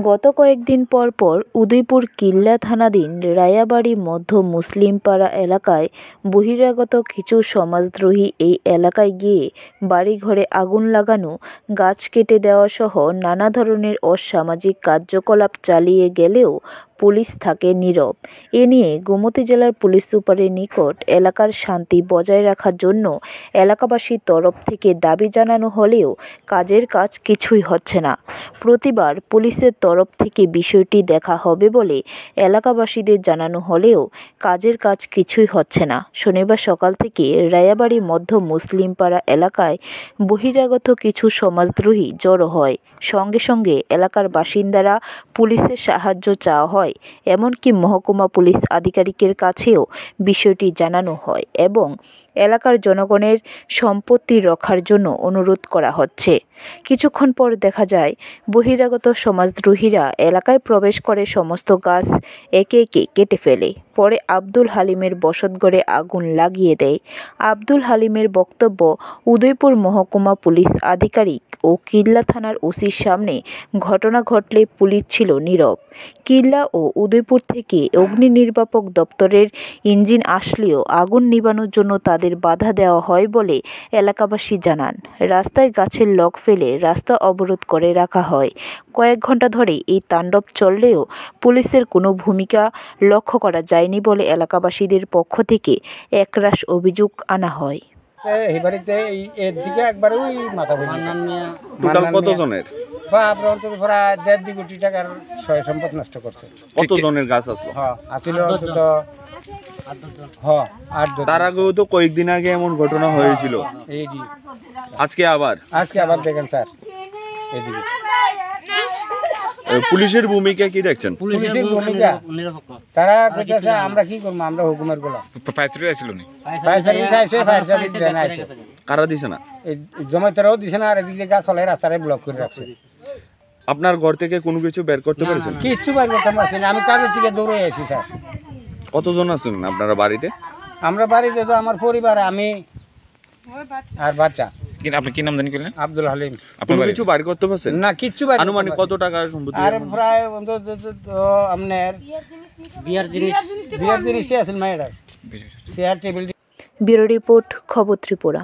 গত কয়েকদিন পর উদয়পুর কিল্লা থানাধীন রায়াবাড়ি মধ্য মুসলিমপাড়া এলাকায় বহিরাগত কিছু সমাজদ্রোহী এই এলাকায় গিয়ে বাড়িঘরে আগুন লাগানো, গাছ কেটে দেওয়াসহ নানা ধরনের অসামাজিক কার্যকলাপ চালিয়ে গেলেও পুলিশ থাকে নীরব। এ নিয়ে গোমতী জেলার পুলিশ সুপারের নিকট এলাকার শান্তি বজায় রাখার জন্য এলাকাবাসীর তরফ থেকে দাবি জানানো হলেও কাজের কাজ কিছুই হচ্ছে না। প্রতিবার পুলিশের তরফ থেকে বিষয়টি দেখা হবে বলে এলাকাবাসীদের জানানো হলেও কাজের কাজ কিছুই হচ্ছে না। শনিবার সকাল থেকে রায়াবাড়ি মধ্য মুসলিমপাড়া এলাকায় বহিরাগত কিছু সমাজদ্রোহী জড়ো হয়। সঙ্গে সঙ্গে এলাকার বাসিন্দারা পুলিশের সাহায্য চাওয়া হয়। এমনকি মহকুমা পুলিশ আধিকারিকের কাছেও বিষয়টি জানানো হয় এবং এলাকার জনগণের সম্পত্তি রক্ষার জন্য অনুরোধ করা হচ্ছে। কিছুক্ষণ পর দেখা যায় বহিরাগত সমাজদ্রোহীরা এলাকায় প্রবেশ করে সমস্ত গাছ একে একে কেটে ফেলে। পরে আব্দুল হালিমের বসতঘরে আগুন লাগিয়ে দেয়। আব্দুল হালিমের বক্তব্য, উদয়পুর মহকুমা পুলিশ আধিকারিক ও কিল্লা থানার ওসির সামনে ঘটনা ঘটলে পুলিশ ছিল নীরব। কিল্লা ও উদয়পুর থেকে অগ্নি নির্বাপক দপ্তরের ইঞ্জিন আসলেও আগুন নিভানোর জন্য তাদের বাধা দেওয়া হয় বলে এলাকাবাসী জানান। রাস্তায় গাছের লগ ফেলে রাস্তা অবরোধ করে রাখা হয়। কয়েক ঘন্টা ধরে এই তাণ্ডব চললেও পুলিশের কোনো ভূমিকা লক্ষ্য করা যায়নি বলে এলাকাবাসীদের পক্ষ থেকে একরাশ অভিযোগ আনা হয়। এই বাড়িতে এর দিকে একবার ওই মাথা টোটাল কতজনের? অন্তত প্রায় 1.5 কোটি টাকার সয় সম্পদ নষ্ট করছে। কতজনের গাছ আসলো? আছিল অন্তত 8-10। তার আগেও তো কয়েকদিন আগে এমন ঘটনা হয়েছিল। আজকে আবার দেখেন স্যার এদিকে পুলিশের ভূমিকা কি দেখছেন? পুলিশের ভূমিকা তারা কইতাছে আমরা কি করব, আমরা হুকুমের গোলাম। ফায়ার সার্ভিস আসছিল না, ফায়ার সার্ভিস আইছে, ফায়ার সার্ভিস দেন আইছে। কারা দিছে না? এই জমাইতারাও দিছে না, আর এদিকে গাছ ফলাই রাস্তারে ব্লক করে রাখছে। আপনার ঘর থেকে কোনো কিছু বের করতে পেরেছেন? কিচ্ছু বের করতে পারছি না, আমি কাজের থেকে দৌড়ে আইছি স্যার। কতজন আসলেন আপনারা বাড়িতে? আমরা বাড়িতে তো আমার পরিবার, আমি আর বাচ্চা। আপনি কি নাম জানি করলেন? আব্দুল হালিম। কোনো কিছু বাড়ি করতে পারছেন না, কিচ্ছু বাড়ি। আনুমানিক কত টাকার সম্পত্তি? আরে প্রায় অন্তত আপনার বিয়ার জিনিসটি আছিল মায়ের, চেয়ার টেবিল। ব্যুরো রিপোর্ট, খবর ত্রিপুরা।